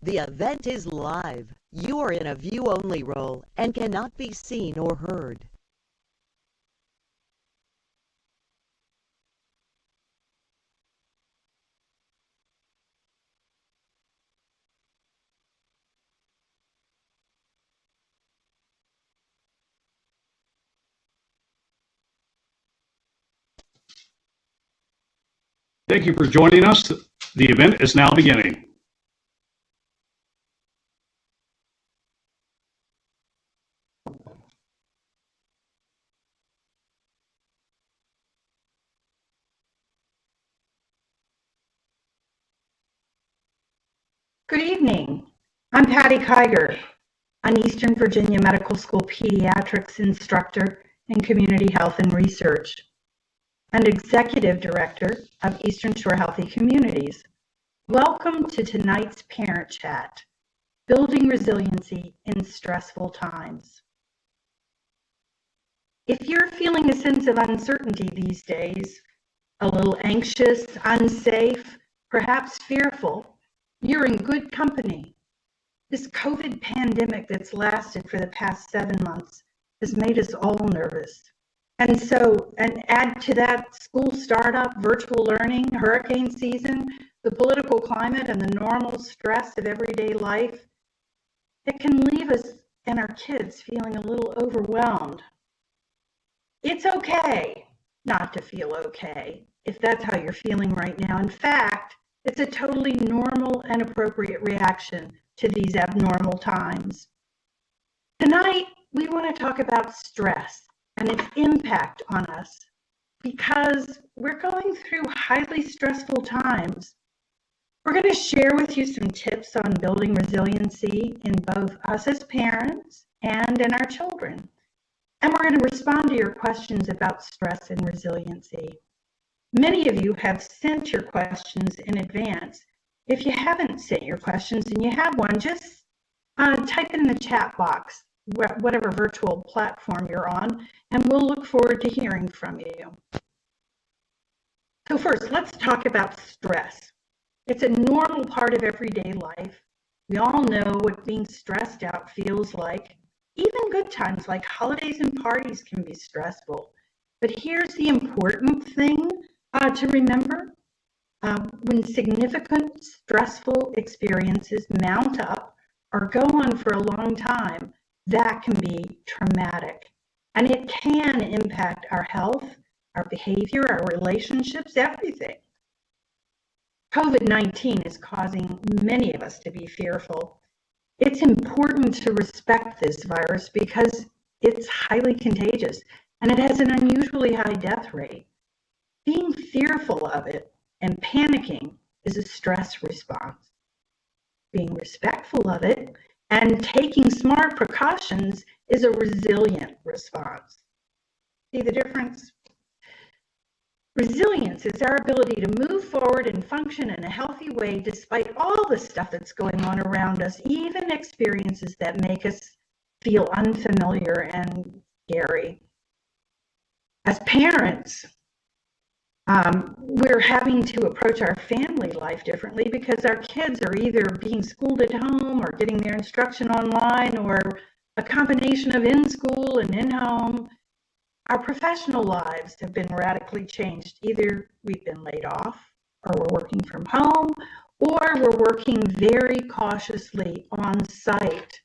The event is live. You are in a view-only role and cannot be seen or heard. Thank you for joining us. The event is now beginning. Good evening. I'm Patty Kiger, an Eastern Virginia Medical School pediatrics instructor in community health and research, and executive director of Eastern Shore Healthy Communities. Welcome to tonight's Parent Chat, Building Resiliency in Stressful Times. If you're feeling a sense of uncertainty these days, a little anxious, unsafe, perhaps fearful, you're in good company. This COVID pandemic that's lasted for the past 7 months has made us all nervous. And add to that school startup, virtual learning, hurricane season, the political climate, and the normal stress of everyday life, it can leave us and our kids feeling a little overwhelmed. It's okay not to feel okay if that's how you're feeling right now. In fact, it's a totally normal and appropriate reaction to these abnormal times. Tonight, we want to talk about stress and its impact on us because we're going through highly stressful times. We're going to share with you some tips on building resiliency in both us as parents and in our children. And we're going to respond to your questions about stress and resiliency. Many of you have sent your questions in advance. If you haven't sent your questions and you have one, just type in the chat box, whatever virtual platform you're on, and we'll look forward to hearing from you. So first, let's talk about stress. It's a normal part of everyday life. We all know what being stressed out feels like. Even good times like holidays and parties can be stressful. But here's the important thing to remember. When significant stressful experiences mount up or go on for a long time, that can be traumatic. And it can impact our health, our behavior, our relationships, everything. COVID-19 is causing many of us to be fearful. It's important to respect this virus because it's highly contagious and it has an unusually high death rate. Being fearful of it and panicking is a stress response. Being respectful of it and taking smart precautions is a resilient response. See the difference? Resilience is our ability to move forward and function in a healthy way despite all the stuff that's going on around us, even experiences that make us feel unfamiliar and scary. As parents, we're having to approach our family life differently because our kids are either being schooled at home or getting their instruction online or a combination of in school and in home. Our professional lives have been radically changed. Either we've been laid off or we're working from home or we're working very cautiously on site.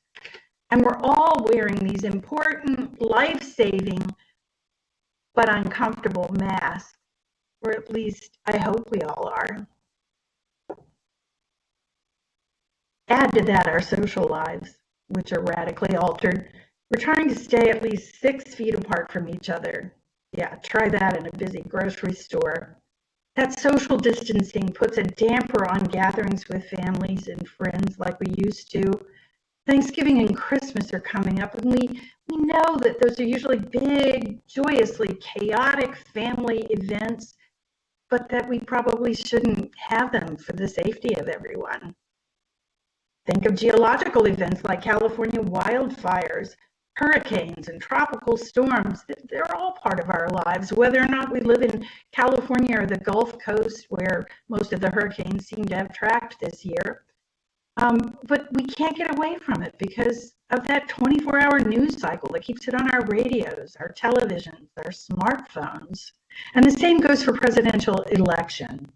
And we're all wearing these important, life-saving, but uncomfortable masks. Or at least I hope we all are. Add to that our social lives, which are radically altered. We're trying to stay at least 6 feet apart from each other. Yeah, try that in a busy grocery store. That social distancing puts a damper on gatherings with families and friends like we used to. Thanksgiving and Christmas are coming up, and we know that those are usually big, joyously chaotic family events, but that we probably shouldn't have them for the safety of everyone. Think of geological events like California wildfires, hurricanes, and tropical storms. They're all part of our lives, whether or not we live in California or the Gulf Coast, where most of the hurricanes seem to have tracked this year. But we can't get away from it because of that 24-hour news cycle that keeps it on our radios, our televisions, our smartphones. And the same goes for presidential election.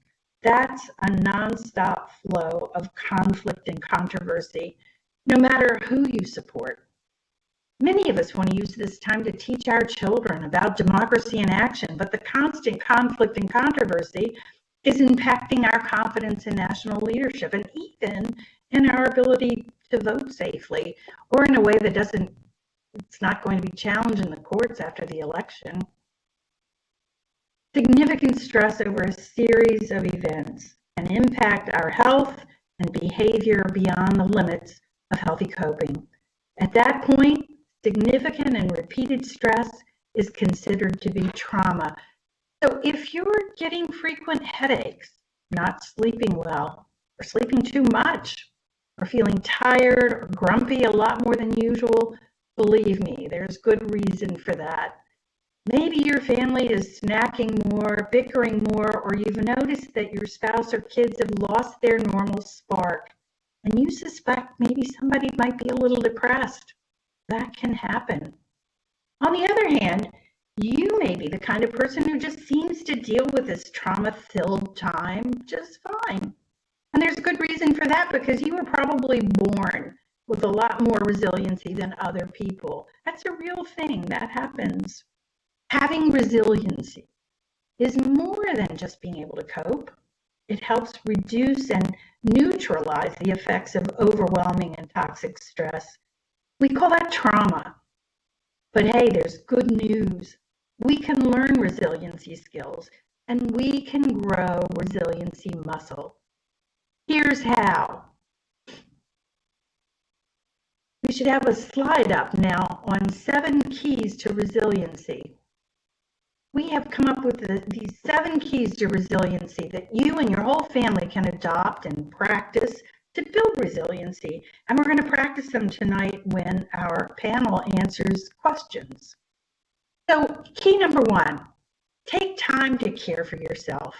That's a nonstop flow of conflict and controversy, no matter who you support. Many of us want to use this time to teach our children about democracy in action, but the constant conflict and controversy is impacting our confidence in national leadership and even in our ability to vote safely or in a way that it's not going to be challenged in the courts after the election. Significant stress over a series of events can impact our health and behavior beyond the limits of healthy coping. At that point, significant and repeated stress is considered to be trauma. So if you're getting frequent headaches, not sleeping well, or sleeping too much, or feeling tired or grumpy a lot more than usual, believe me, there's good reason for that. Maybe your family is snacking more, bickering more, or you've noticed that your spouse or kids have lost their normal spark, and you suspect maybe somebody might be a little depressed. That can happen. On the other hand, you may be the kind of person who just seems to deal with this trauma-filled time just fine. And there's a good reason for that because you were probably born with a lot more resiliency than other people. That's a real thing. That happens. Having resiliency is more than just being able to cope. It helps reduce and neutralize the effects of overwhelming and toxic stress. We call that trauma. But hey, there's good news. We can learn resiliency skills and we can grow resiliency muscle. Here's how. We should have a slide up now on 7 keys to resiliency. We have come up with these 7 keys to resiliency that you and your whole family can adopt and practice to build resiliency. And we're going to practice them tonight when our panel answers questions. So key number 1, take time to care for yourself.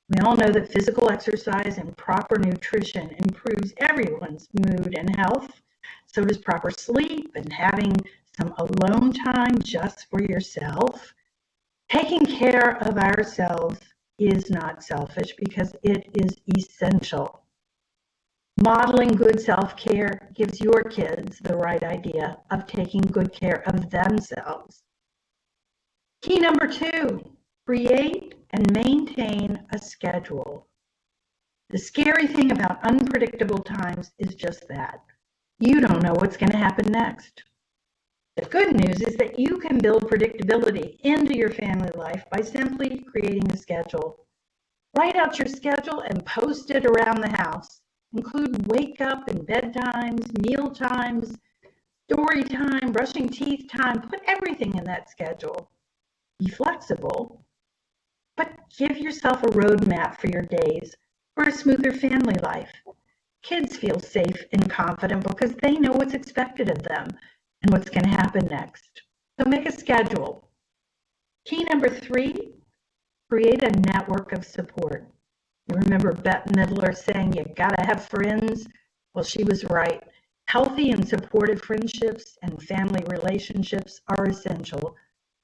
We all know that physical exercise and proper nutrition improves everyone's mood and health. So does proper sleep and having some alone time just for yourself. Taking care of ourselves is not selfish because it is essential. Modeling good self-care gives your kids the right idea of taking good care of themselves. Key number 2, create and maintain a schedule. The scary thing about unpredictable times is just that. You don't know what's going to happen next. The good news is that you can build predictability into your family life by simply creating a schedule. Write out your schedule and post it around the house. Include wake up and bedtimes, meal times, story time, brushing teeth time. Put everything in that schedule. Be flexible, but give yourself a roadmap for your days for a smoother family life. Kids feel safe and confident because they know what's expected of them and what's going to happen next. So make a schedule. Key number 3, create a network of support. You remember Bette Midler saying you gotta have friends? Well, she was right. Healthy and supportive friendships and family relationships are essential.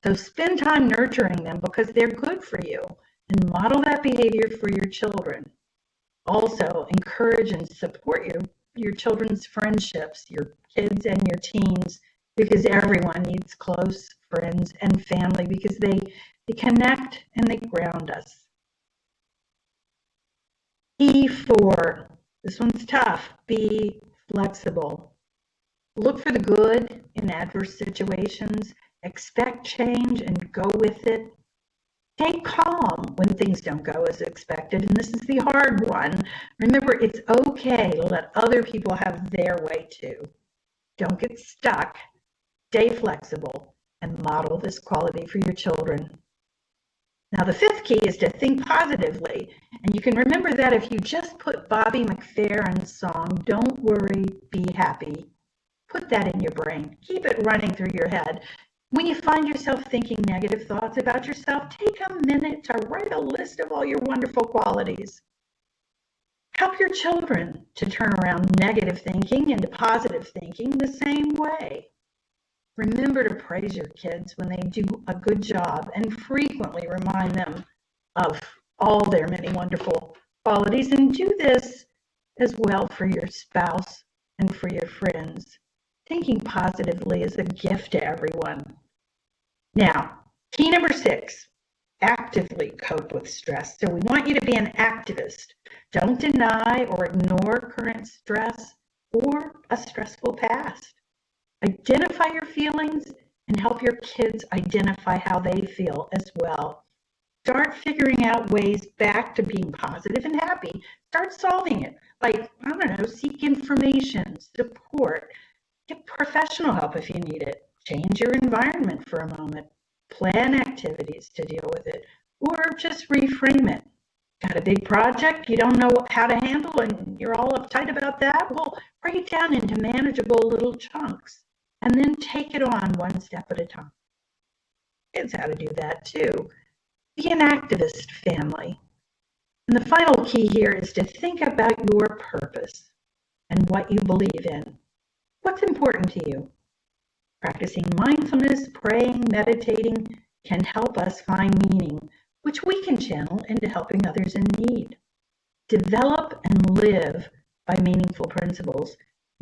So spend time nurturing them because they're good for you and model that behavior for your children. Also, encourage and support your children's friendships, your kids and your teens, because everyone needs close friends and family because they connect and they ground us. Key 4, this one's tough, be flexible. Look for the good in adverse situations, expect change and go with it. Stay calm when things don't go as expected, and this is the hard one. Remember, it's okay to let other people have their way too. Don't get stuck. Stay flexible and model this quality for your children. Now, the 5th key is to think positively, and you can remember that if you just put Bobby McFerrin's song, "Don't Worry, Be Happy," put that in your brain. Keep it running through your head. When you find yourself thinking negative thoughts about yourself, take a minute to write a list of all your wonderful qualities. Help your children to turn around negative thinking into positive thinking the same way. Remember to praise your kids when they do a good job and frequently remind them of all their many wonderful qualities, and do this as well for your spouse and for your friends. Thinking positively is a gift to everyone. Now, key number 6, actively cope with stress. So we want you to be an activist. Don't deny or ignore current stress or a stressful past. Identify your feelings and help your kids identify how they feel as well. Start figuring out ways back to being positive and happy. Start solving it. Like, I don't know, seek information, support, get professional help if you need it. Change your environment for a moment. Plan activities to deal with it, or just reframe it. Got a big project you don't know how to handle and you're all uptight about that? Well, break it down into manageable little chunks and then take it on one step at a time. Kids how to do that too. Be an activist family. And the final key here is to think about your purpose and what you believe in. What's important to you? Practicing mindfulness, praying, meditating can help us find meaning, which we can channel into helping others in need. Develop and live by meaningful principles.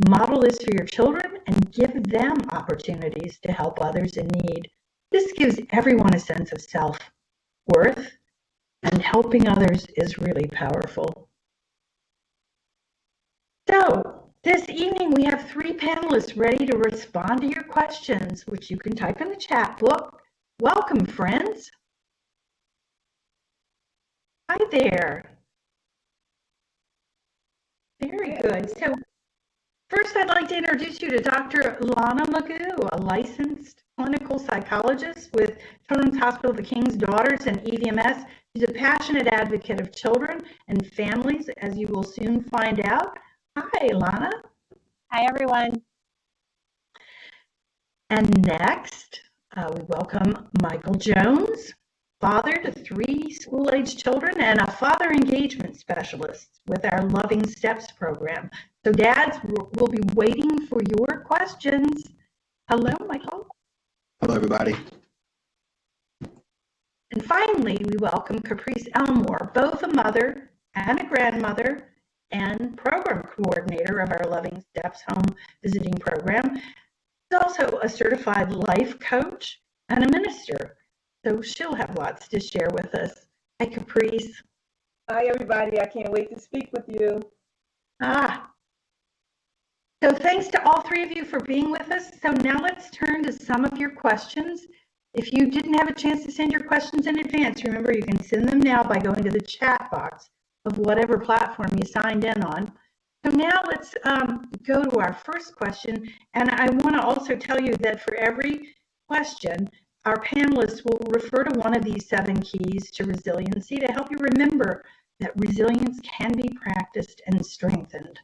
Model this for your children and give them opportunities to help others in need. This gives everyone a sense of self-worth, and helping others is really powerful. So, this evening we have 3 panelists ready to respond to your questions, which you can type in the chat book. Welcome, friends. Hi there. Very good. So, first I'd like to introduce you to Dr. Lana Magoo, a licensed clinical psychologist with Children's Hospital of the King's Daughters and EVMS. She's a passionate advocate of children and families, as you will soon find out. Hi, Lana. Hi, everyone. And next, we welcome Michael Jones, father to 3 school-age children and a father engagement specialist with our Loving Steps program. So dads, we'll be waiting for your questions. Hello, Michael. Hello, everybody. And finally, we welcome Caprice Elmore, both a mother and a grandmother and program coordinator of our Loving Steps home visiting program. She's also a certified life coach and a minister. So she'll have lots to share with us. Hi, Caprice. Hi, everybody. I can't wait to speak with you. So thanks to all 3 of you for being with us. So now let's turn to some of your questions. If you didn't have a chance to send your questions in advance, remember you can send them now by going to the chat box of whatever platform you signed in on. So now let's go to our first question. And I want to also tell you that for every question, our panelists will refer to one of these 7 keys to resiliency to help you remember that resilience can be practiced and strengthened.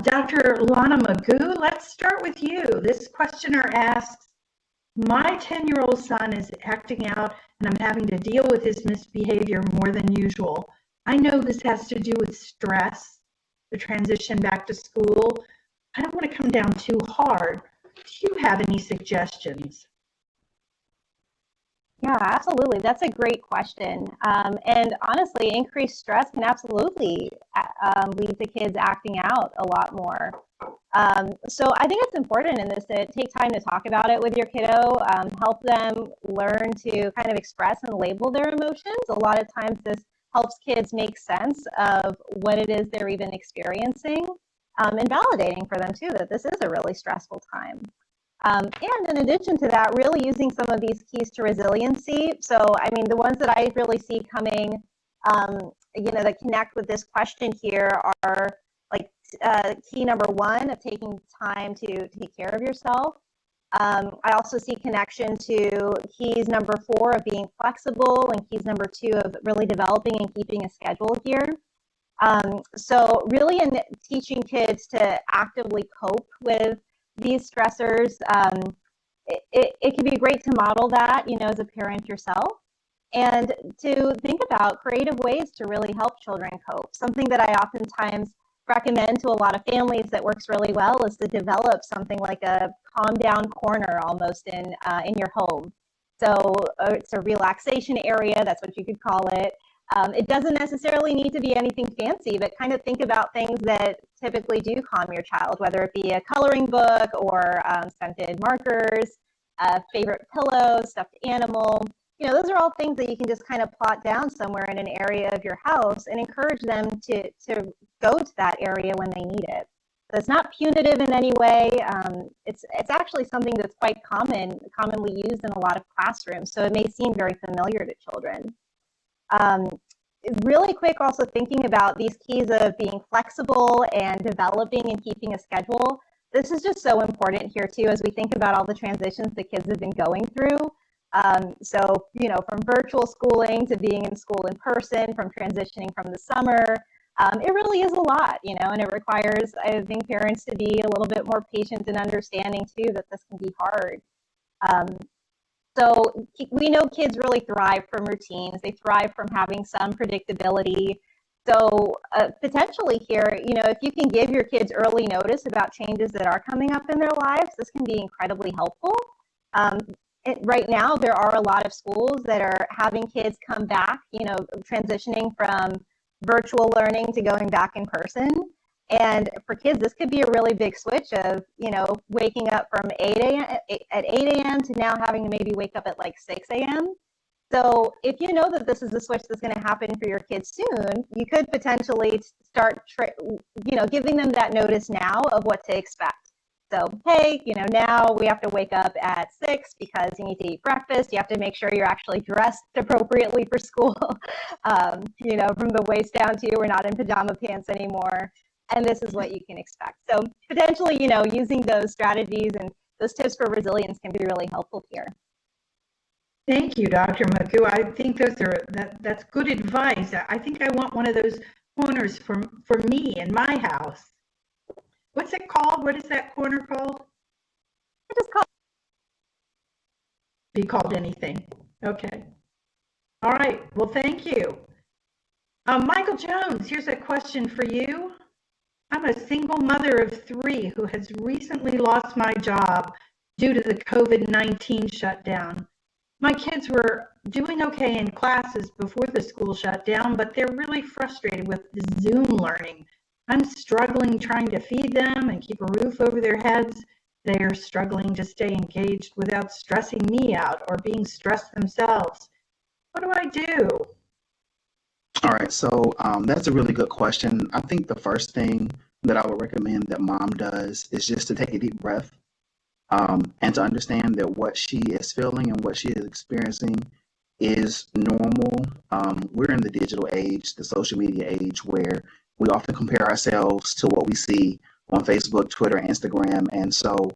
Dr. Lana Magoo, let's start with you. This questioner asks, my 10-year-old son is acting out and I'm having to deal with his misbehavior more than usual. I know this has to do with stress, the transition back to school. I don't want to come down too hard. Do you have any suggestions? Yeah, absolutely. That's a great question. And honestly, increased stress can absolutely lead to kids acting out a lot more. So I think it's important in this to take time to talk about it with your kiddo, help them learn to kind of express and label their emotions. A lot of times this helps kids make sense of what it is they're even experiencing, and validating for them too that this is a really stressful time. And in addition to that, really using some of these keys to resiliency. So, I mean, the ones that I really see coming, that connect with this question here are like key number 1 of taking time to take care of yourself. I also see connection to keys number 4 of being flexible and keys number 2 of really developing and keeping a schedule here. So really in teaching kids to actively cope with these stressors, it can be great to model that, as a parent yourself. and to think about creative ways to really help children cope. Something that I oftentimes recommend to a lot of families that works really well is to develop something like a calm down corner almost in your home. So it's a relaxation area, that's what you could call it. It doesn't necessarily need to be anything fancy, but kind of think about things that typically do calm your child, whether it be a coloring book or scented markers, favorite pillow, stuffed animal. Those are all things that you can just kind of plot down somewhere in an area of your house and encourage them to go to that area when they need it. So it's not punitive in any way. It's actually something that's quite commonly used in a lot of classrooms. So it may seem very familiar to children. Really quick, also thinking about these keys of being flexible and developing and keeping a schedule. This is just so important here too, as we think about all the transitions the kids have been going through. So, from virtual schooling to being in school in person, from transitioning from the summer, it really is a lot, and it requires, I think, parents to be a little bit more patient and understanding too, that this can be hard. So we know kids really thrive from routines. They thrive from having some predictability. So potentially here, if you can give your kids early notice about changes that are coming up in their lives, this can be incredibly helpful. Right now, there are a lot of schools that are having kids come back, transitioning from virtual learning to going back in person. And for kids, this could be a really big switch of, waking up from 8 a.m. to now having to maybe wake up at like 6 a.m. So if you know that this is a switch that's going to happen for your kids soon, you could potentially start, giving them that notice now of what to expect. So, hey, now we have to wake up at 6 because you need to eat breakfast. You have to make sure you're actually dressed appropriately for school. From the waist down to we're not in pajama pants anymore. And this is what you can expect. So potentially, using those strategies and those tips for resilience can be really helpful here. Thank you, Dr. Magoo. I think that's good advice. I think I want one of those corners for me in my house. What's it called? What is that corner called? I just call it. Be called anything. Okay. All right. Well, thank you. Michael Jones, here's a question for you. I'm a single mother of 3 who has recently lost my job due to the COVID-19 shutdown. My kids were doing okay in classes before the school shut down, but they're really frustrated with the Zoom learning. I'm struggling trying to feed them and keep a roof over their heads. They are struggling to stay engaged without stressing me out or being stressed themselves. What do I do? All right, so that's a really good question. I think the first thing that I would recommend that mom does is just to take a deep breath and to understand that what she is feeling and what she is experiencing is normal. We're in the digital age, the social media age, where we often compare ourselves to what we see on Facebook, Twitter, Instagram. And so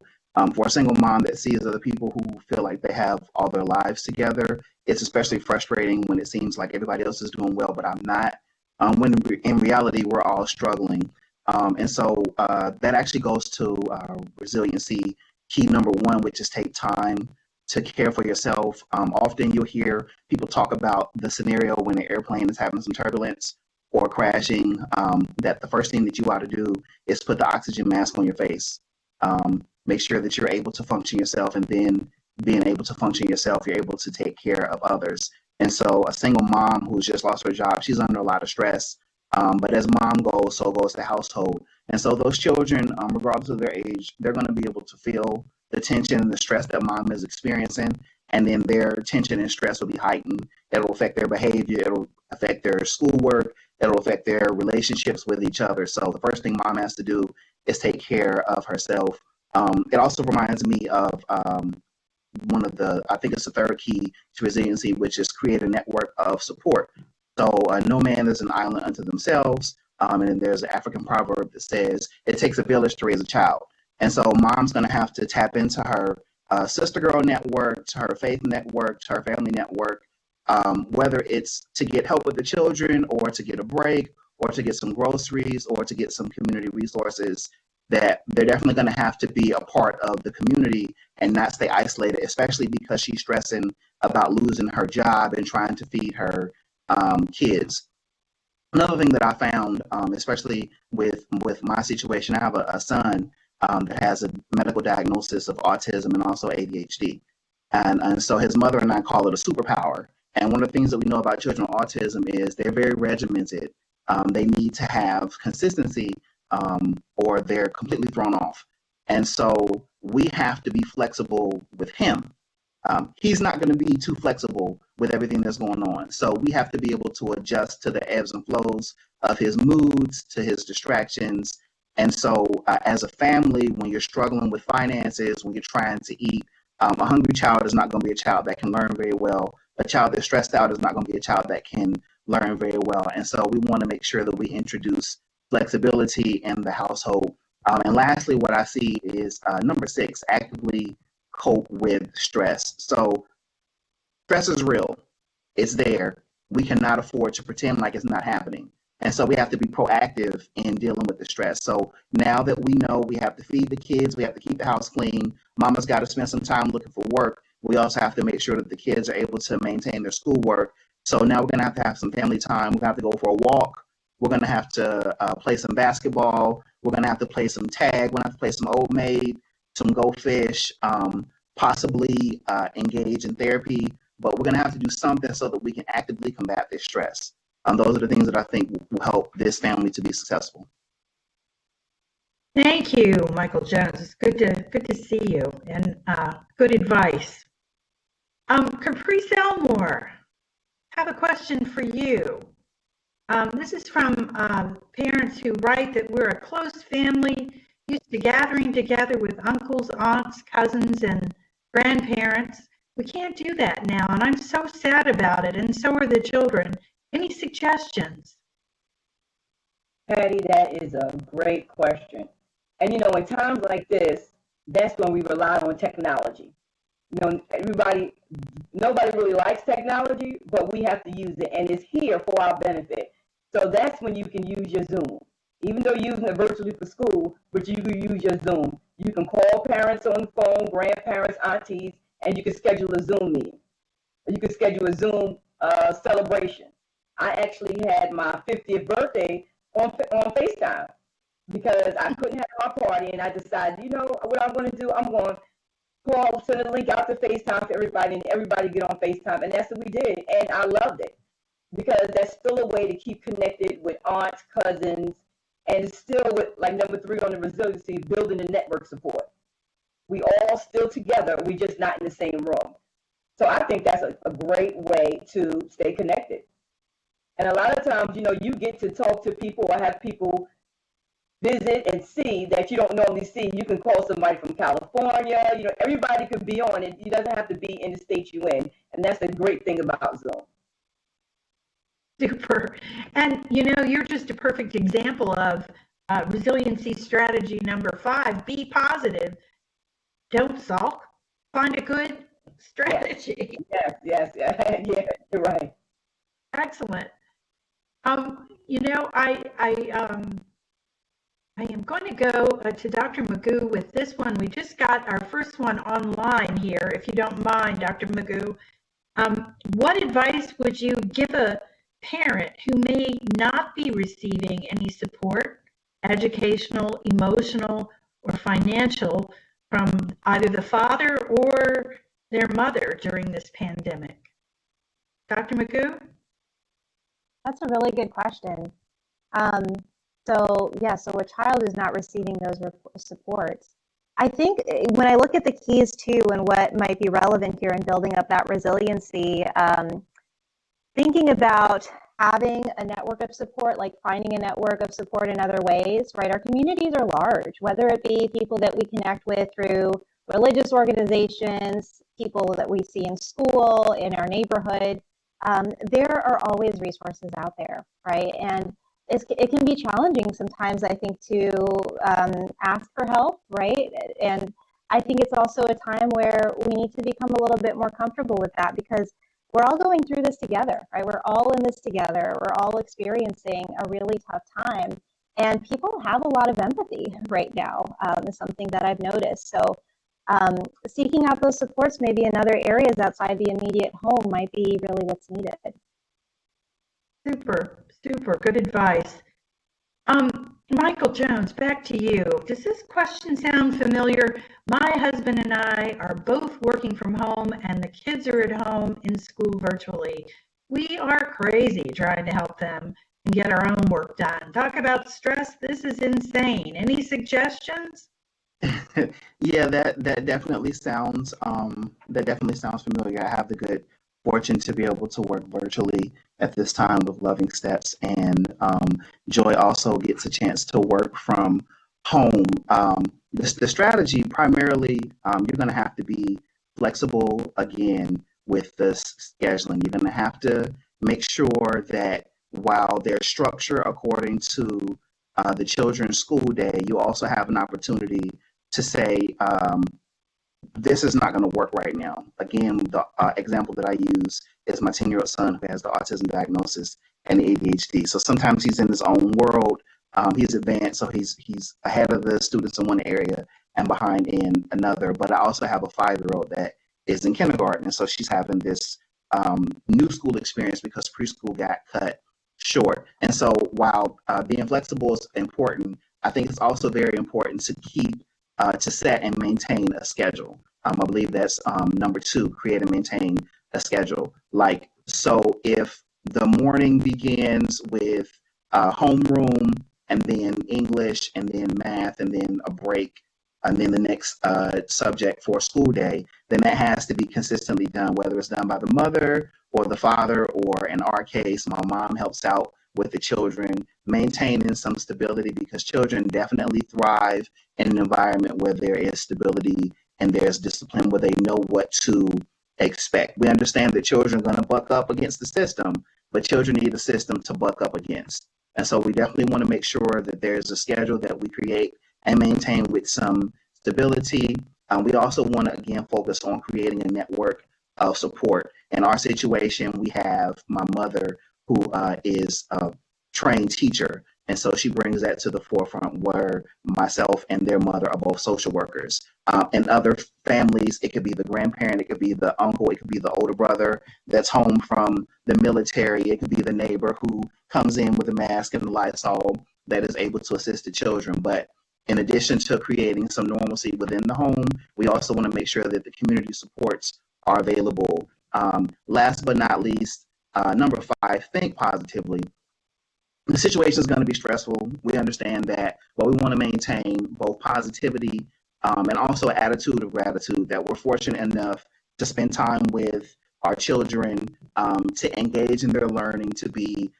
for a single mom that sees other people who feel like they have all their lives together, it's especially frustrating when it seems like everybody else is doing well, but I'm not, when in reality, we're all struggling. And so that actually goes to resiliency key number 1, which is take time to care for yourself. Often you'll hear people talk about the scenario when the airplane is having some turbulence or crashing, that the first thing that you ought to do is put the oxygen mask on your face. Make sure that you're able to function yourself, and then being able to function yourself, you're able to take care of others. And so a single mom who's just lost her job, she's under a lot of stress. But as mom goes, so goes the household. And so those children, regardless of their age, they're going to be able to feel the tension and the stress that mom is experiencing. And then their tension and stress will be heightened. It'll affect their behavior. It'll affect their schoolwork. It'll affect their relationships with each other. So the first thing mom has to do is take care of herself. It also reminds me of one of I think it's the third key to resiliency, which is create a network of support. So no man is an island unto themselves. And then there's an African proverb that says, it takes a village to raise a child. And so mom's going to have to tap into her sister girl network, to her faith network, to her family network, whether it's to get help with the children or to get a break or to get some groceries or to get some community resources. that they're definitely going to have to be a part of the community and not stay isolated, especially because she's stressing about losing her job and trying to feed her kids. Another thing that I found, especially with my situation, I have a son that has a medical diagnosis of autism and also ADHD. And so his mother and I call it a superpower. And one of the things that we know about children with autism is they're very regimented. They need to have consistency or they're completely thrown off. And so we have to be flexible with him. He's not going to be too flexible with everything that's going on. So we have to be able to adjust to the ebbs and flows of his moods, to his distractions. And so as a family, when you're struggling with finances, when you're trying to eat, a hungry child is not going to be a child that can learn very well. A child that's stressed out is not going to be a child that can learn very well. And so we want to make sure that we introduce flexibility in the household. And lastly, what I see is number 6, actively cope with stress. So stress is real. It's there. We cannot afford to pretend like it's not happening. And so we have to be proactive in dealing with the stress. So now that we know we have to feed the kids, we have to keep the house clean, mama's got to spend some time looking for work. We also have to make sure that the kids are able to maintain their schoolwork. So now we're going to have some family time. We're going to have to go for a walk. We're going to have to play some basketball. We're going to have to play some tag. We're going to have to play some Old Maid, some Go Fish, possibly engage in therapy. But we're going to have to do something so that we can actively combat this stress. Those are the things that I think will help this family to be successful. Thank you, Michael Jones. It's good to see you, and good advice. Caprice Elmore, have a question for you. This is from parents who write that we're a close family, used to gathering together with uncles, aunts, cousins, and grandparents. We can't do that now, and I'm so sad about it, and so are the children. Any suggestions? Patty, that is a great question. And you know, in times like this, that's when we rely on technology. You know, nobody really likes technology, but we have to use it, and it's here for our benefit. So that's when you can use your Zoom. Even though you're using it virtually for school, but you can use your Zoom. You can call parents on the phone, grandparents, aunties, and you can schedule a Zoom meeting. You can schedule a Zoom celebration. I actually had my 50th birthday on FaceTime because I couldn't have my party, and I decided, you know, what I'm going to do, I'm going to call, send a link out to FaceTime for everybody, and everybody get on FaceTime, and that's what we did, and I loved it because that's still a way to keep connected with aunts, cousins, and it's still with, like number 3 on the resiliency, building the network support. We all still together, we just not in the same room. So I think that's a great way to stay connected. And a lot of times, you know, you get to talk to people or have people visit and see that you don't normally see. You can call somebody from California. You know, everybody could be on it. You doesn't have to be in the state you're in. And that's the great thing about Zoom. Super. And, you know, you're just a perfect example of resiliency strategy number 5. Be positive. Don't sulk. Find a good strategy. Yes, yeah, you're right. Excellent. You know, I am going to go to Dr. Magoo with this one. We just got our first one online here, if you don't mind, Dr. Magoo. What advice would you give a parent who may not be receiving any support, educational, emotional, or financial, from either the father or their mother during this pandemic? Dr. Magoo? That's a really good question. So a child is not receiving those supports. I think when I look at the keys too, and what might be relevant here in building up that resiliency, thinking about having a network of support, like finding a network of support in other ways, right? Our communities are large, whether it be people that we connect with through religious organizations, people that we see in school, in our neighborhood. There are always resources out there, right? And it can be challenging sometimes, I think, to ask for help, right? And I think it's also a time where we need to become a little bit more comfortable with that, because we're all going through this together, right? We're all in this together. We're all experiencing a really tough time. And people have a lot of empathy right now, is something that I've noticed. So seeking out those supports maybe in other areas outside the immediate home might be really what's needed. Super, super good advice. Michael Jones, back to you. Does this question sound familiar? My husband and I are both working from home, and the kids are at home in school virtually. We are crazy trying to help them and get our own work done. Talk about stress. This is insane. Any suggestions? Yeah, that definitely sounds familiar. I have the good fortune to be able to work virtually at this time with Loving Steps, and Joy also gets a chance to work from home. The strategy primarily, you're going to have to be flexible again with the scheduling. You're going to have to make sure that while there's structure according to the children's school day, you also have an opportunity to say, this is not going to work right now. Again, the example that I use is my 10-year-old son who has the autism diagnosis and the ADHD. So sometimes he's in his own world. He's advanced, so he's ahead of the students in one area and behind in another. But I also have a 5-year-old that is in kindergarten, and so she's having this new school experience because preschool got cut short. And so while being flexible is important, I think it's also very important to set and maintain a schedule. I believe that's number 2, create and maintain a schedule. Like, so if the morning begins with homeroom and then English and then math and then a break and then the next subject for school day, then that has to be consistently done, whether it's done by the mother or the father, or in our case, my mom helps out with the children, maintaining some stability, because children definitely thrive in an environment where there is stability and there's discipline, where they know what to expect. We understand that children are going to buck up against the system, but children need a system to buck up against. And so we definitely want to make sure that there's a schedule that we create and maintain with some stability. We also want to, again, focus on creating a network of support. In our situation, we have my mother, who is a trained teacher. And so she brings that to the forefront, where myself and their mother are both social workers. In other families, it could be the grandparent, it could be the uncle, it could be the older brother that's home from the military, it could be the neighbor who comes in with a mask and the Lysol that is able to assist the children. But in addition to creating some normalcy within the home, we also want to make sure that the community supports are available. Last but not least, number 5, think positively. The situation is going to be stressful. We understand that, but we want to maintain both positivity and also an attitude of gratitude that we're fortunate enough to spend time with our children, to engage in their learning, to be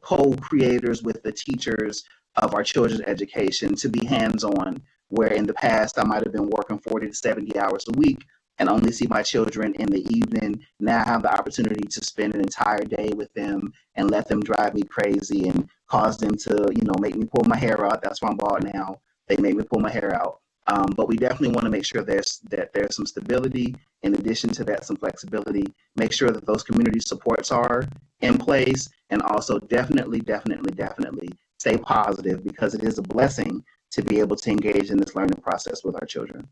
co-creators with the teachers of our children's education, to be hands-on, where in the past I might have been working 40 to 70 hours a week and only see my children in the evening. Now I have the opportunity to spend an entire day with them and let them drive me crazy and cause them to, make me pull my hair out. That's why I'm bald now. They make me pull my hair out. But we definitely want to make sure there's some stability. In addition to that, some flexibility. Make sure that those community supports are in place, and also definitely stay positive, because it is a blessing to be able to engage in this learning process with our children.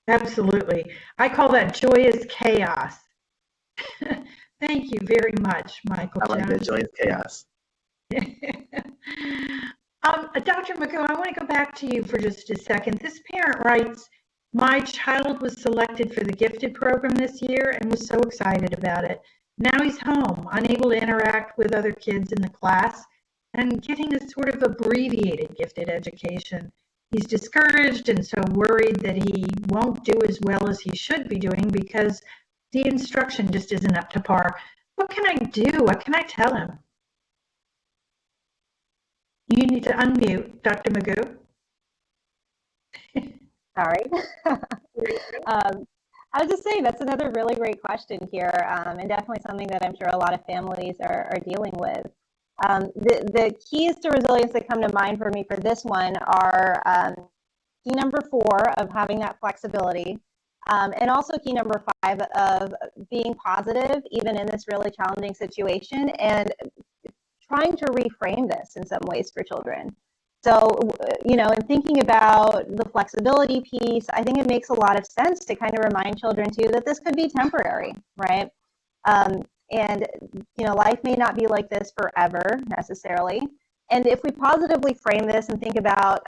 Absolutely. I call that joyous chaos. Thank you very much, Michael I like that, Jones. joyous chaos. Dr. Magoo, I want to go back to you for just a second. This parent writes, my child was selected for the gifted program this year and was so excited about it. Now he's home, unable to interact with other kids in the class and getting a sort of abbreviated gifted education. He's discouraged and so worried that he won't do as well as he should be doing because the instruction just isn't up to par. What can I do? What can I tell him? You need to unmute, Dr. Magoo. Sorry. I was just saying that's another really great question here, and definitely something that I'm sure a lot of families are dealing with. The keys to resilience that come to mind for me for this one are key number 4 of having that flexibility, and also key number 5 of being positive even in this really challenging situation, and trying to reframe this in some ways for children. So, you know, in thinking about the flexibility piece, I think it makes a lot of sense to kind of remind children too that this could be temporary, right? And, you know, life may not be like this forever necessarily. And if we positively frame this and think about,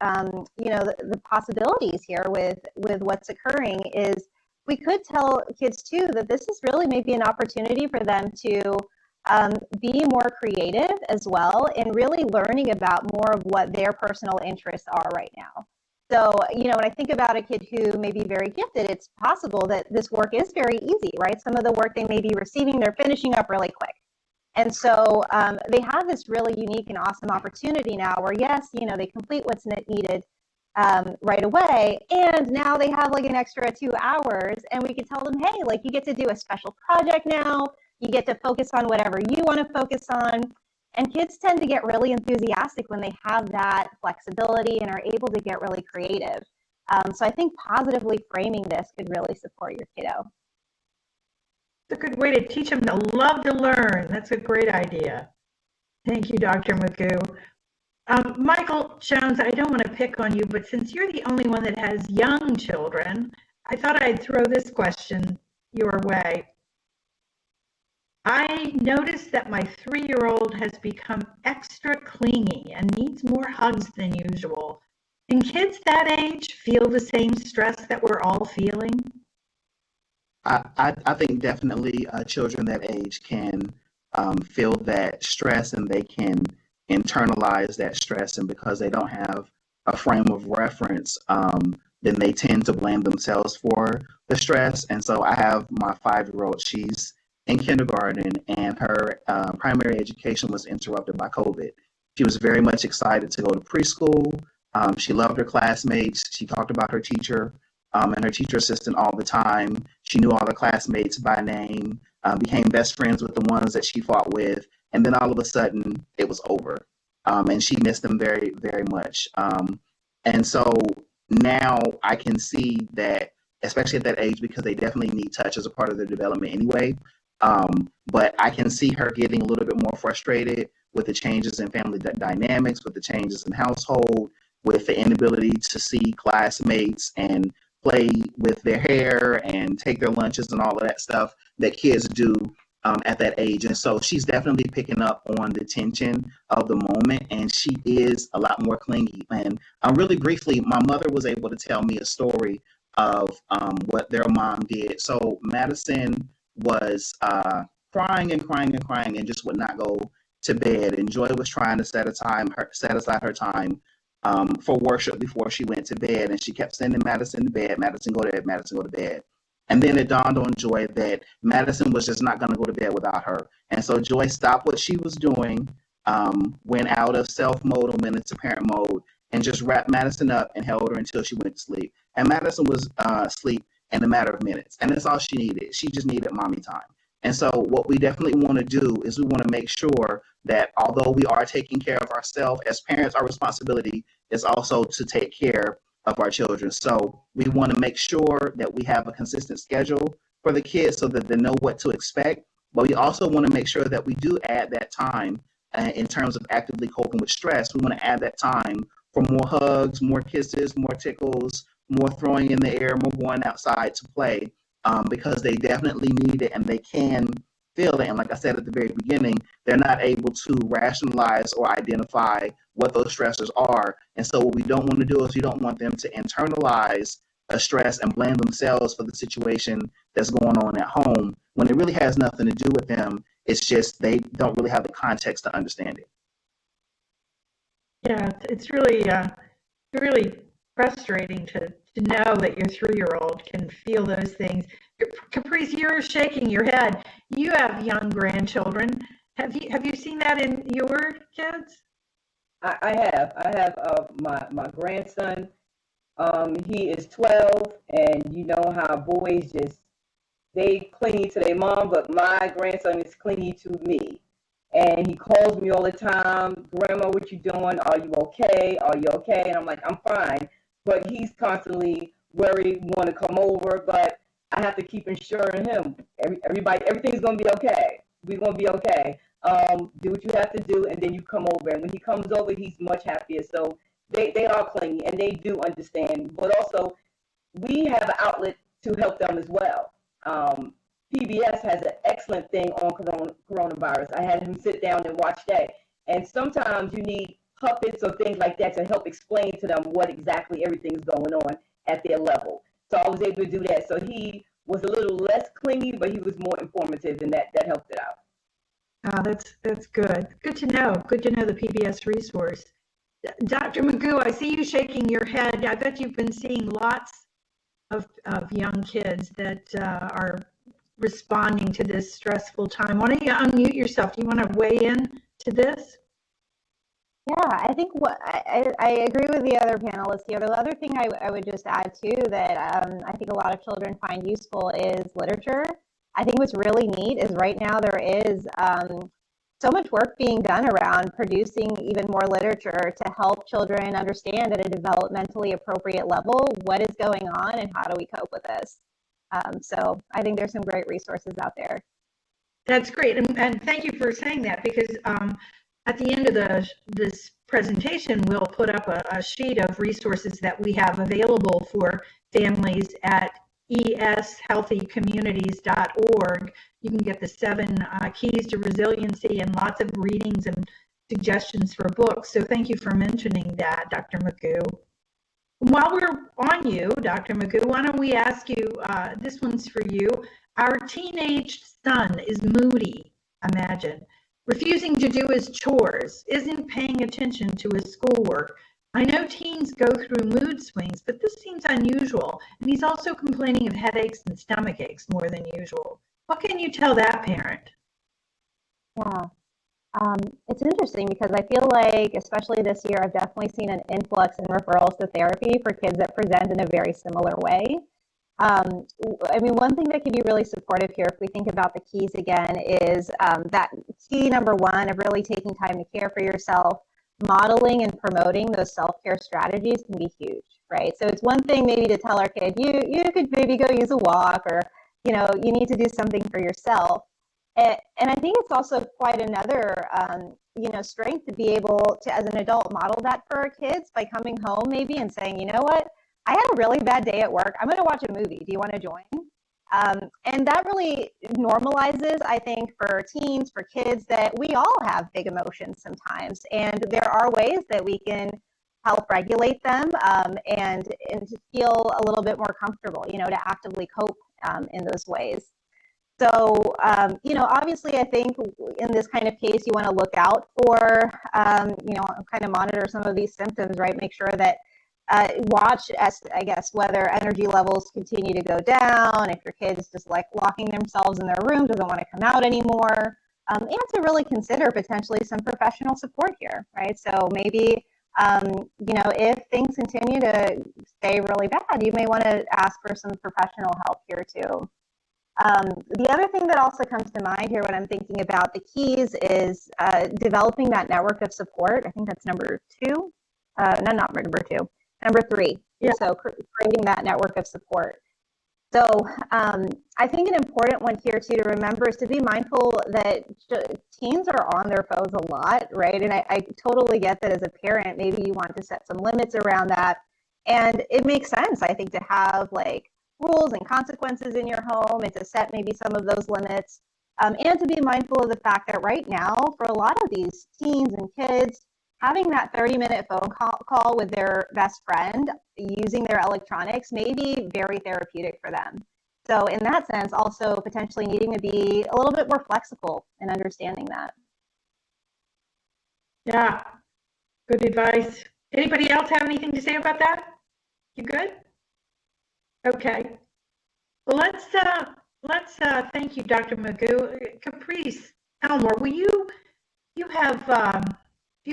you know, the possibilities here with what's occurring is we could tell kids too that this is really maybe an opportunity for them to be more creative as well and really learning about more of what their personal interests are right now. So, you know, when I think about a kid who may be very gifted, it's possible that this work is very easy, right? Some of the work they may be receiving, they're finishing up really quick. And so they have this really unique and awesome opportunity now where, yes, you know, they complete what's needed right away. And now they have like an extra 2 hours and we can tell them, hey, like you get to do a special project now. You get to focus on whatever you want to focus on. And kids tend to get really enthusiastic when they have that flexibility and are able to get really creative. So I think positively framing this could really support your kiddo. It's a good way to teach them to love to learn. That's a great idea. Thank you, Dr. Magoo. Michael Jones, I don't want to pick on you, but since you're the only one that has young children, I thought I'd throw this question your way. I noticed that my 3-year-old has become extra clingy and needs more hugs than usual. Can kids that age feel the same stress that we're all feeling? I think definitely children that age can feel that stress and they can internalize that stress. And because they don't have a frame of reference, then they tend to blame themselves for the stress. And so I have my 5-year-old, she's in kindergarten, and her primary education was interrupted by COVID. She was very much excited to go to preschool. She loved her classmates. She talked about her teacher and her teacher assistant all the time. She knew all the classmates by name, became best friends with the ones that she fought with. And then all of a sudden, it was over. And she missed them very, very much. And so now I can see that, especially at that age, because they definitely need touch as a part of their development anyway. But I can see her getting a little bit more frustrated with the changes in family dynamics, with the changes in household, with the inability to see classmates and play with their hair and take their lunches and all of that stuff that kids do at that age. And so she's definitely picking up on the tension of the moment, and she is a lot more clingy. And really briefly, my mother was able to tell me a story of what their mom did. So Madison was crying and crying and crying and just would not go to bed. And Joy was trying to set aside her time for worship before she went to bed. And she kept sending Madison to bed, Madison go to bed, Madison go to bed. And then it dawned on Joy that Madison was just not going to go to bed without her. And so Joy stopped what she was doing, went out of self mode and went into parent mode, and just wrapped Madison up and held her until she went to sleep. And Madison was asleep in a matter of minutes. And that's all she needed. She just needed mommy time. And so what we definitely want to do is we want to make sure that although we are taking care of ourselves, as parents, our responsibility is also to take care of our children. So we want to make sure that we have a consistent schedule for the kids so that they know what to expect. But we also want to make sure that we do add that time in terms of actively coping with stress. We want to add that time for more hugs, more kisses, more tickles, more throwing in the air, more going outside to play, because they definitely need it and they can feel it. And like I said at the very beginning, they're not able to rationalize or identify what those stressors are. And so what we don't want to do is we don't want them to internalize a stress and blame themselves for the situation that's going on at home when it really has nothing to do with them. It's just they don't really have the context to understand it. Yeah, it's really frustrating to know that your 3-year-old can feel those things. Caprice, you're shaking your head. You have young grandchildren. Have you seen that in your kids? I have my grandson. He is 12, and you know how boys they clingy to their mom, but my grandson is clingy to me. And he calls me all the time, Grandma, what you doing? Are you okay? Are you okay? And I'm like, I'm fine. But he's constantly worried, want to come over, but I have to keep ensuring him, everything's going to be okay. We're going to be okay. Do what you have to do, and then you come over. And when he comes over, he's much happier. So they are clingy and they do understand, but also we have an outlet to help them as well. PBS has an excellent thing on coronavirus. I had him sit down and watch that. And sometimes you need puppets or things like that to help explain to them what exactly everything is going on at their level. So I was able to do that. So he was a little less clingy, but he was more informative, and that helped it out. Oh, that's good. Good to know. Good to know the PBS resource. Dr. Magoo, I see you shaking your head. I bet you've been seeing lots of young kids that are responding to this stressful time. Why don't you unmute yourself? Do you want to weigh in to this? Yeah, I think I agree with the other panelists here. The other thing I would just add too that I think a lot of children find useful is literature. I think what's really neat is right now there is so much work being done around producing even more literature to help children understand at a developmentally appropriate level what is going on and how do we cope with this. So I think there's some great resources out there. That's great, and thank you for saying that, because at the end of this presentation, we'll put up a sheet of resources that we have available for families at eshealthycommunities.org. You can get the 7 keys to resiliency and lots of readings and suggestions for books. So thank you for mentioning that, Dr. Magoo. While we're on you, Dr. Magoo, why don't we ask you, this one's for you. Our teenage son is moody, imagine, refusing to do his chores, isn't paying attention to his schoolwork. I know teens go through mood swings, but this seems unusual, and he's also complaining of headaches and stomach aches more than usual. What can you tell that parent? Yeah. It's interesting because I feel like, especially this year, I've definitely seen an influx in referrals to therapy for kids that present in a very similar way. I mean, one thing that can be really supportive here, if we think about the keys again, is that key number 1 of really taking time to care for yourself, modeling and promoting those self-care strategies can be huge, right? So it's one thing maybe to tell our kid, you could maybe go use a walk, or, you know, you need to do something for yourself. And I think it's also quite another, you know, strength to be able to, as an adult, model that for our kids by coming home maybe and saying, you know what, I had a really bad day at work. I'm going to watch a movie. Do you want to join? And that really normalizes, I think, for teens, for kids, that we all have big emotions sometimes. And there are ways that we can help regulate them and to feel a little bit more comfortable, you know, to actively cope in those ways. So, you know, obviously, I think in this kind of case, you want to look out for, you know, kind of monitor some of these symptoms, right? Make sure that watch, as I guess, whether energy levels continue to go down, if your kid's just like locking themselves in their room, doesn't want to come out anymore, and to really consider potentially some professional support here, right? So maybe, you know, if things continue to stay really bad, you may want to ask for some professional help here too. The other thing that also comes to mind here when I'm thinking about the keys is developing that network of support. I think that's number 2. No, not number 2. Number 3. Yeah. So creating that network of support. So I think an important one here too to remember is to be mindful that teens are on their phones a lot, right? And I totally get that as a parent, maybe you want to set some limits around that. And it makes sense, I think, to have like rules and consequences in your home and to set maybe some of those limits, and to be mindful of the fact that right now, for a lot of these teens and kids, having that 30-minute phone call with their best friend using their electronics may be very therapeutic for them. So in that sense, also potentially needing to be a little bit more flexible in understanding that. Yeah, good advice. Anybody else have anything to say about that? You good? Okay. Well, let's thank you, Dr. Magoo. Caprice, Elmore, will you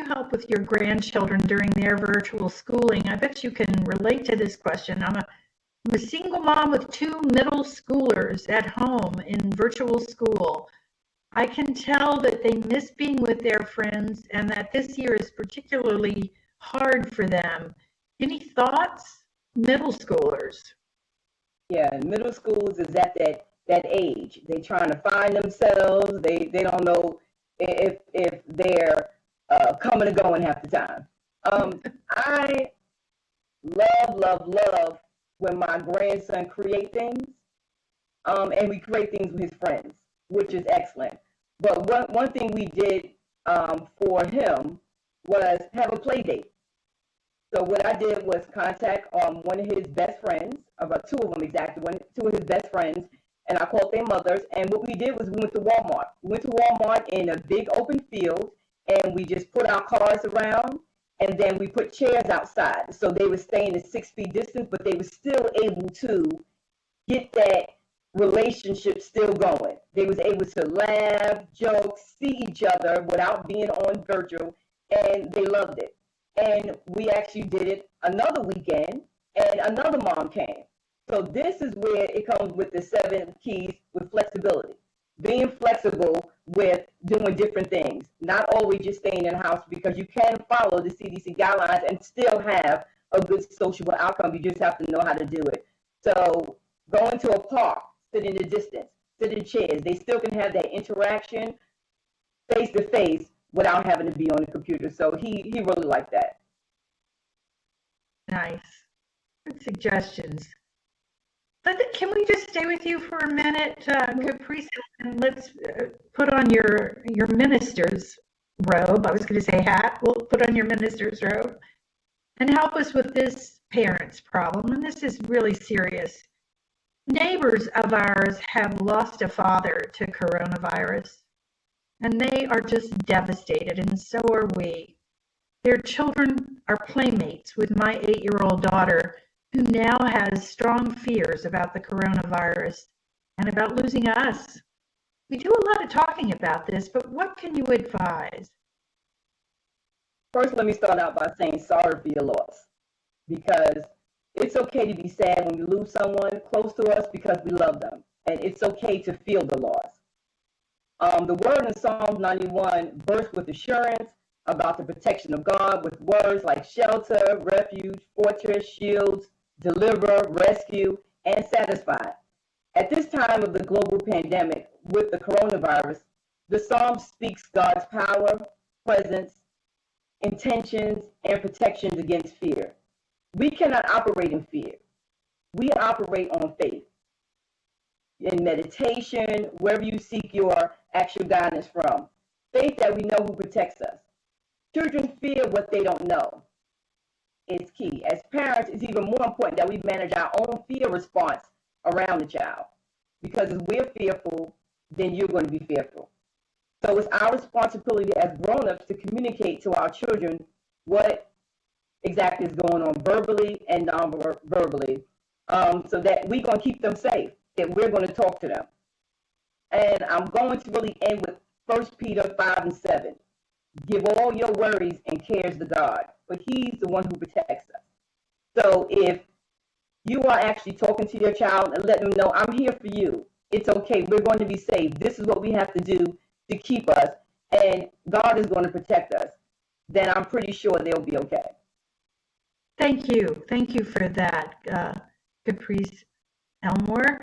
help with your grandchildren during their virtual schooling? I bet you can relate to this question. I'm a single mom with 2 middle schoolers at home in virtual school. I can tell that they miss being with their friends and that this year is particularly hard for them. Any thoughts? Middle schoolers. Yeah, middle schools is at that age. They're trying to find themselves. They don't know if they're coming and going half the time. I love when my grandson create things, and we create things with his friends, which is excellent. But one thing we did for him was have a play date. So what I did was contact one of his best friends, about two of them exactly, two of his best friends, and I called their mothers. And what we did was we went to Walmart. We went to Walmart in a big open field, and we just put our cars around, and then we put chairs outside. So they would stay in a 6 feet distance, but they were still able to get that relationship still going. They was able to laugh, joke, see each other without being on virtual, and they loved it. And we actually did it another weekend, and another mom came. So this is where it comes with the 7 keys with flexibility. Being flexible with doing different things, not always just staying in the house, because you can follow the CDC guidelines and still have a good social outcome. You just have to know how to do it. So going to a park, sit in the distance, sit in chairs. They still can have that interaction face to face without having to be on the computer. So he really liked that. Nice. Good suggestions. Can we just stay with you for a minute, Caprice, and let's put on your minister's robe. I was going to say hat. We'll put on your minister's robe and help us with this parent's problem. And this is really serious. Neighbors of ours have lost a father to coronavirus, and they are just devastated, and so are we. Their children are playmates with my 8-year-old daughter, who now has strong fears about the coronavirus and about losing us. We do a lot of talking about this, but what can you advise? First, let me start out by saying sorry for your loss, because it's okay to be sad when we lose someone close to us because we love them, and it's okay to feel the loss. The word in Psalms 91 bursts with assurance about the protection of God with words like shelter, refuge, fortress, shields, deliver, rescue, and satisfy. At this time of the global pandemic with the coronavirus, the Psalm speaks God's power, presence, intentions, and protections against fear. We cannot operate in fear. We operate on faith. In meditation, wherever you seek your actual guidance from. Faith that we know who protects us. Children fear what they don't know. It's key. As parents, it's even more important that we manage our own fear response around the child. Because if we're fearful, then you're going to be fearful. So it's our responsibility as grown-ups to communicate to our children what exactly is going on verbally and non-verbally, so that we're going to keep them safe, that we're going to talk to them. And I'm going to really end with 1 Peter 5:7. Give all your worries and cares to God, for he's the one who protects us. So if you are actually talking to your child and letting them know, I'm here for you. It's okay. We're going to be safe. This is what we have to do to keep us, and God is going to protect us. Then I'm pretty sure they'll be okay. Thank you. Thank you for that, Caprice Elmore.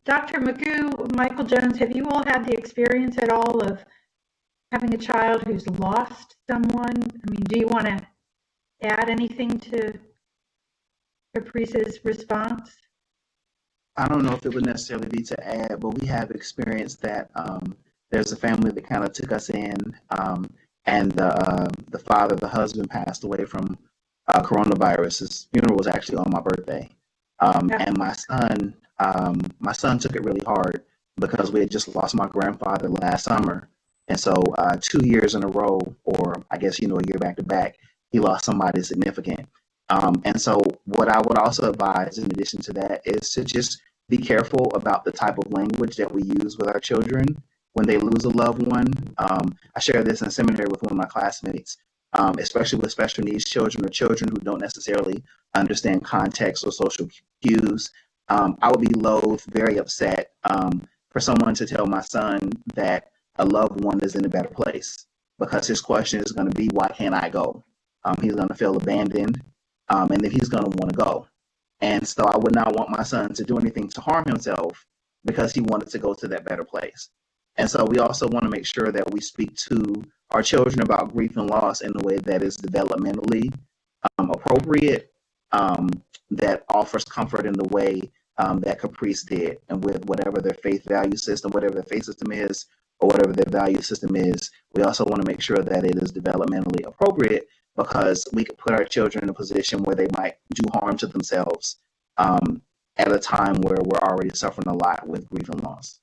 Dr. Magoo, Michael Jones, have you all had the experience at all of having a child who's lost someone? I mean, do you want to add anything to Caprice's response? I don't know if it would necessarily be to add, but we have experienced that there's a family that kind of took us in, and the father, the husband, passed away from coronavirus. His funeral was actually on my birthday, and my son took it really hard because we had just lost my grandfather last summer, and so 2 years in a row, or I guess a year back to back, he lost somebody significant. And so what I would also advise in addition to that is to just be careful about the type of language that we use with our children when they lose a loved one. I shared this in seminary with one of my classmates, especially with special needs children or children who don't necessarily understand context or social cues. I would be loath, very upset for someone to tell my son that a loved one is in a better place, because his question is going to be, why can't I go? He's going to feel abandoned. And then he's going to want to go. And so I would not want my son to do anything to harm himself because he wanted to go to that better place. And so we also want to make sure that we speak to our children about grief and loss in a way that is developmentally appropriate, that offers comfort in the way that Caprice did, and with whatever their faith value system, whatever their faith system is, or whatever their value system is, we also want to make sure that it is developmentally appropriate, because we could put our children in a position where they might do harm to themselves at a time where we're already suffering a lot with grief and loss.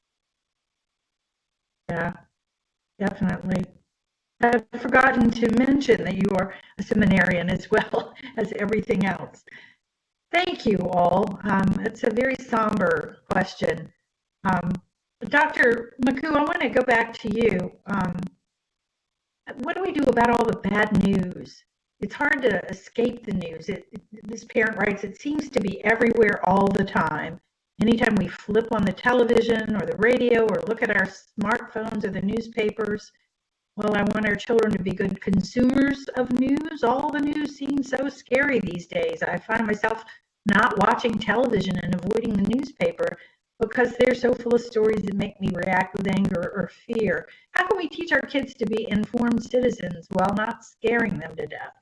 Yeah, definitely. I've forgotten to mention that you are a seminarian as well as everything else. Thank you all. It's a very somber question. Dr. McCoo, I want to go back to you. What do we do about all the bad news? It's hard to escape the news. This parent writes, it seems to be everywhere all the time. Anytime we flip on the television or the radio or look at our smartphones or the newspapers, well, I want our children to be good consumers of news. All the news seems so scary these days. I find myself not watching television and avoiding the newspaper because they're so full of stories that make me react with anger or fear. How can we teach our kids to be informed citizens while not scaring them to death?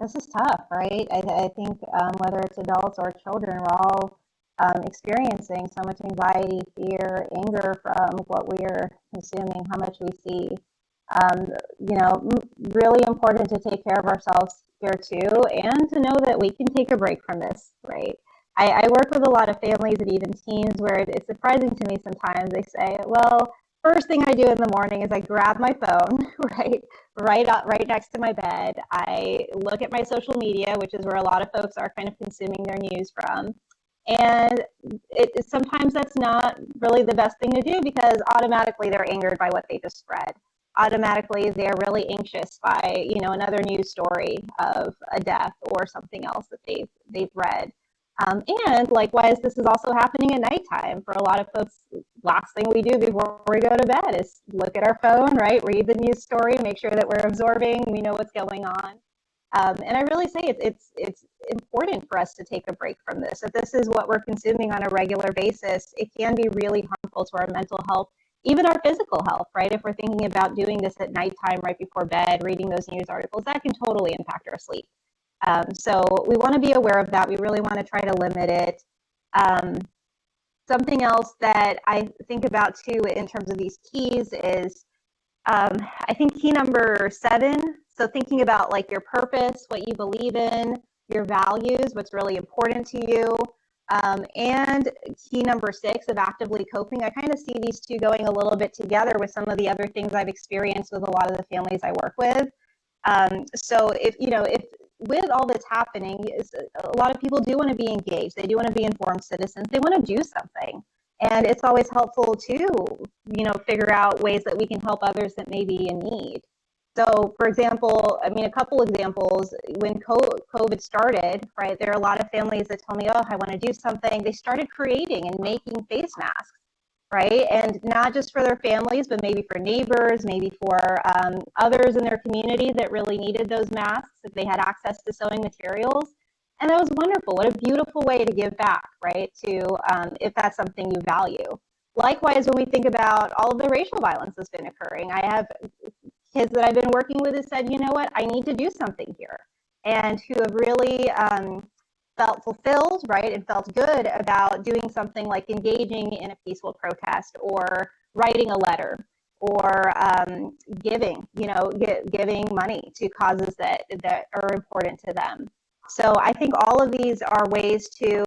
This is tough, right? I think whether it's adults or children, we're all experiencing so much anxiety, fear, anger from what we are consuming, how much we see. Really important to take care of ourselves here too, and to know that we can take a break from this, right? I work with a lot of families and even teens where it's surprising to me sometimes. They say, well, first thing I do in the morning is I grab my phone, right next to my bed. I look at my social media, which is where a lot of folks are kind of consuming their news from. And sometimes that's not really the best thing to do, because automatically they're angered by what they just read. Automatically they're really anxious by another news story of a death or something else that they've read. And likewise, this is also happening at nighttime for a lot of folks. Last thing we do before we go to bed is look at our phone, right? Read the news story, make sure that we're absorbing, we know what's going on. And I really say it's important for us to take a break from this. If this is what we're consuming on a regular basis, it can be really harmful to our mental health, even our physical health, right? If we're thinking about doing this at nighttime, right before bed, reading those news articles, that can totally impact our sleep. So we want to be aware of that. We really want to try to limit it. Something else that I think about too in terms of these keys is, I think key number 7. So thinking about your purpose, what you believe in, your values, what's really important to you. And key number 6 of actively coping. I kind of see these two going a little bit together with some of the other things I've experienced with a lot of the families I work with. So if with all that's happening, a lot of people do want to be engaged. They do want to be informed citizens. They want to do something. And it's always helpful to, figure out ways that we can help others that may be in need. So, for example, a couple examples, when COVID started, right, there are a lot of families that tell me, oh, I want to do something. They started creating and making face masks, right? And not just for their families, but maybe for neighbors, maybe for others in their community that really needed those masks, if they had access to sewing materials. And that was wonderful. What a beautiful way to give back, right, to if that's something you value. Likewise, when we think about all of the racial violence that's been occurring, I have kids that I've been working with have said, you know what, I need to do something here, and who have really felt fulfilled, right, and felt good about doing something like engaging in a peaceful protest or writing a letter or giving money to causes that are important to them. So I think all of these are ways to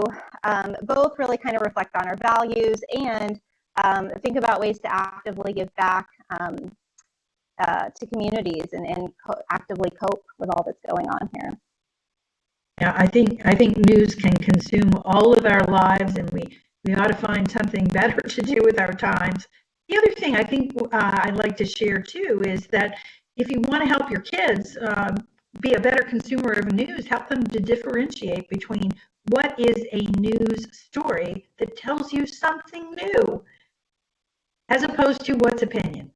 both really kind of reflect on our values and think about ways to actively give back to communities and actively cope with all that's going on here. Yeah, I think news can consume all of our lives, and we ought to find something better to do with our times. The other thing I think I'd like to share too is that if you want to help your kids be a better consumer of news, help them to differentiate between what is a news story that tells you something new as opposed to what's opinion.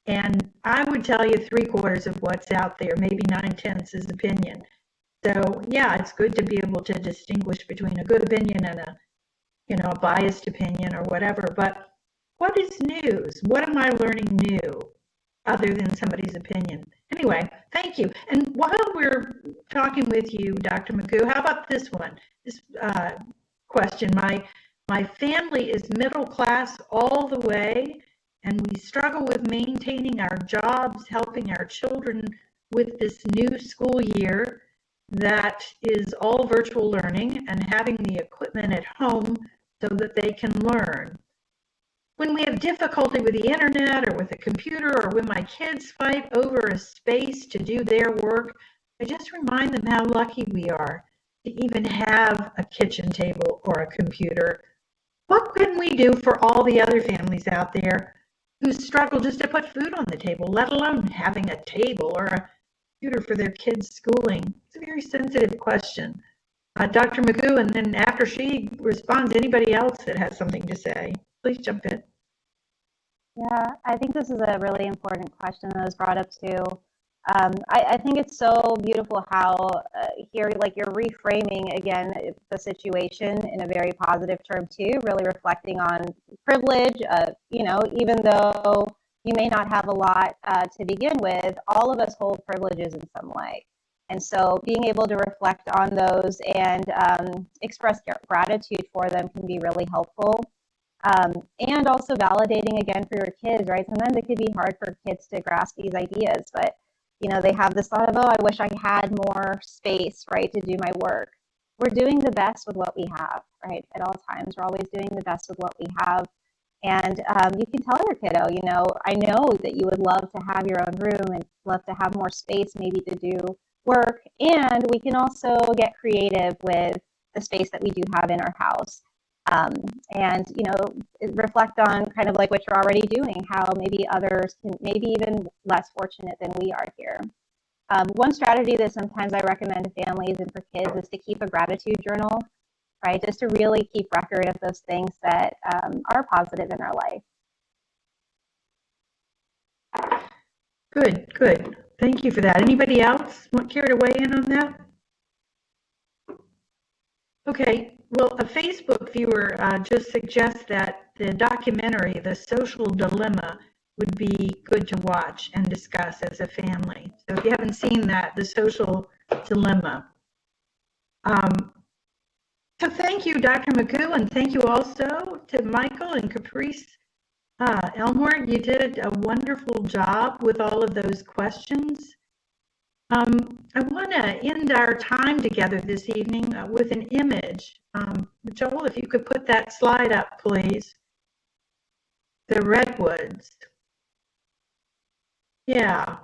And I would tell you 3/4 of what's out there, maybe 9/10 is opinion. So yeah, it's good to be able to distinguish between a good opinion and a biased opinion or whatever. But What is news? What am I learning new other than somebody's opinion? Anyway, thank you. And while we're talking with you, Dr. Magoo, how about this one? This question. My family is middle class all the way, and we struggle with maintaining our jobs, helping our children with this new school year that is all virtual learning, and having the equipment at home so that they can learn. When we have difficulty with the internet or with a computer, or when my kids fight over a space to do their work, I just remind them how lucky we are to even have a kitchen table or a computer. What can we do for all the other families out there who struggle just to put food on the table, let alone having a table or a computer for their kids' schooling? It's a very sensitive question. Dr. Magoo, and then after she responds, anybody else that has something to say, please jump in. Yeah, I think this is a really important question that was brought up too. I think it's so beautiful how here, like, you're reframing again the situation in a very positive term too, really reflecting on privilege. Even though you may not have a lot to begin with, all of us hold privileges in some way. And so being able to reflect on those and express gratitude for them can be really helpful. And also validating again for your kids, right? Sometimes it could be hard for kids to grasp these ideas, but they have this thought of, oh, I wish I had more space, right, to do my work. We're doing the best with what we have, right? At all times, we're always doing the best with what we have. And you can tell your kiddo, I know that you would love to have your own room and love to have more space maybe to do work. And we can also get creative with the space that we do have in our house. And reflect on kind of like what you're already doing, how maybe others can maybe even less fortunate than we are here. One strategy that sometimes I recommend to families and for kids is to keep a gratitude journal, right? Just to really keep record of those things that are positive in our life. Good. Thank you for that. Anybody else care to weigh in on that? Okay. Well, a Facebook viewer just suggests that the documentary, The Social Dilemma, would be good to watch and discuss as a family. So if you haven't seen that, The Social Dilemma. So thank you, Dr. Magoo, and thank you also to Michael and Caprice Elmore. You did a wonderful job with all of those questions. I want to end our time together this evening with an image. Joel, if you could put that slide up, please. The redwoods. Yeah.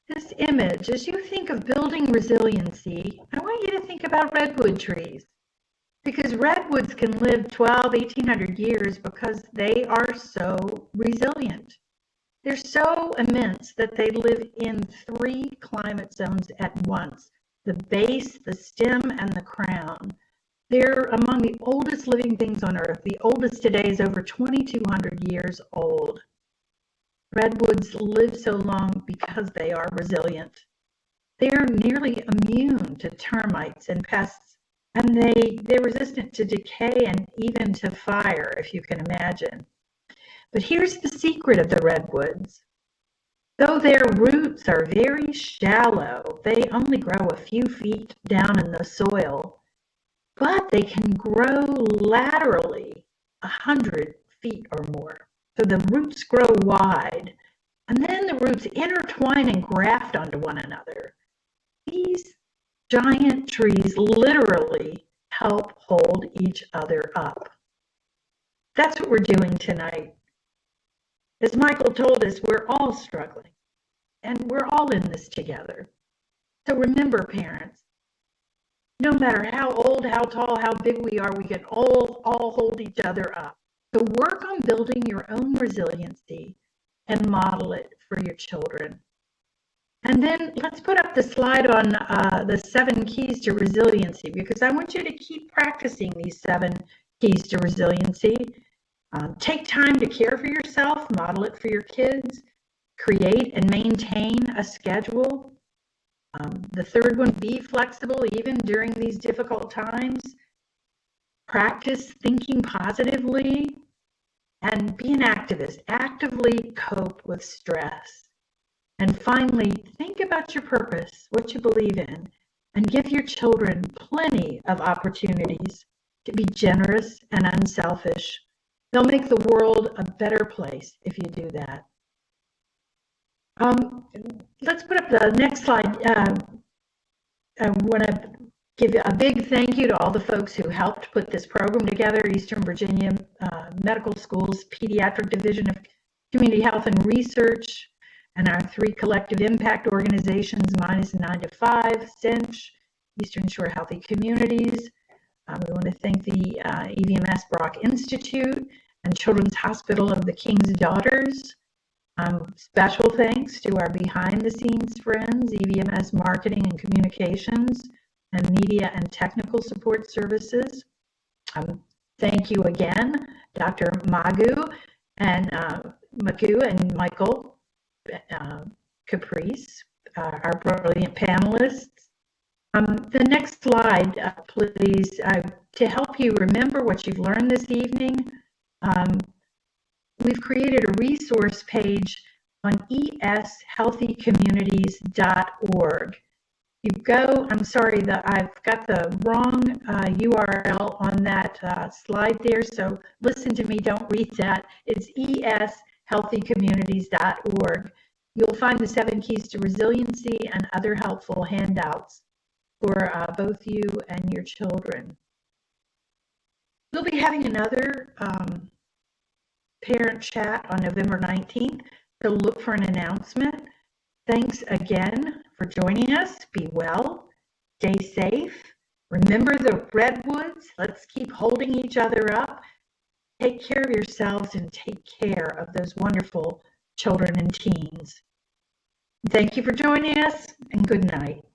This image, as you think of building resiliency, I want you to think about redwood trees. Because redwoods can live 1,800 years because they are so resilient. They're so immense that they live in 3 climate zones at once: the base, the stem, and the crown. They're among the oldest living things on Earth. The oldest today is over 2,200 years old. Redwoods live so long because they are resilient. They're nearly immune to termites and pests, and they're resistant to decay and even to fire, if you can imagine. But here's the secret of the redwoods. Though their roots are very shallow, they only grow a few feet down in the soil, but they can grow laterally 100 feet or more. So the roots grow wide, and then the roots intertwine and graft onto one another. These giant trees literally help hold each other up. That's what we're doing tonight. As Michael told us, we're all struggling, and we're all in this together. So remember, parents, no matter how old, how tall, how big we are, we can all hold each other up. So work on building your own resiliency and model it for your children. And then let's put up the slide on the 7 keys to resiliency, because I want you to keep practicing these 7 keys to resiliency. Take time to care for yourself, model it for your kids, create and maintain a schedule. The 3rd one, be flexible even during these difficult times. Practice thinking positively. And be an activist. Actively cope with stress. And finally, think about your purpose, what you believe in, and give your children plenty of opportunities to be generous and unselfish. They'll make the world a better place if you do that. Let's put up the next slide. I want to give a big thank you to all the folks who helped put this program together. Eastern Virginia Medical School's Pediatric Division of Community Health and Research, and our 3 collective impact organizations, Minus 9 to 5, Cinch, Eastern Shore Healthy Communities. We want to thank the EVMS Brock Institute and Children's Hospital of the King's Daughters. Special thanks to our behind-the-scenes friends, EVMS Marketing and Communications, and Media and Technical Support Services. Thank you again, Dr. Magoo and Michael Caprice, our brilliant panelists. The next slide, please, to help you remember what you've learned this evening. We've created a resource page on eshealthycommunities.org. You go, I'm sorry that I've got the wrong URL on that slide there, so listen to me, don't read that. It's eshealthycommunities.org. You'll find the 7 keys to resiliency and other helpful handouts for both you and your children. We'll be having another parent chat on November 19th, so look for an announcement. Thanks again for joining us. Be well, stay safe. Remember the redwoods. Let's keep holding each other up. Take care of yourselves and take care of those wonderful children and teens. Thank you for joining us, and good night.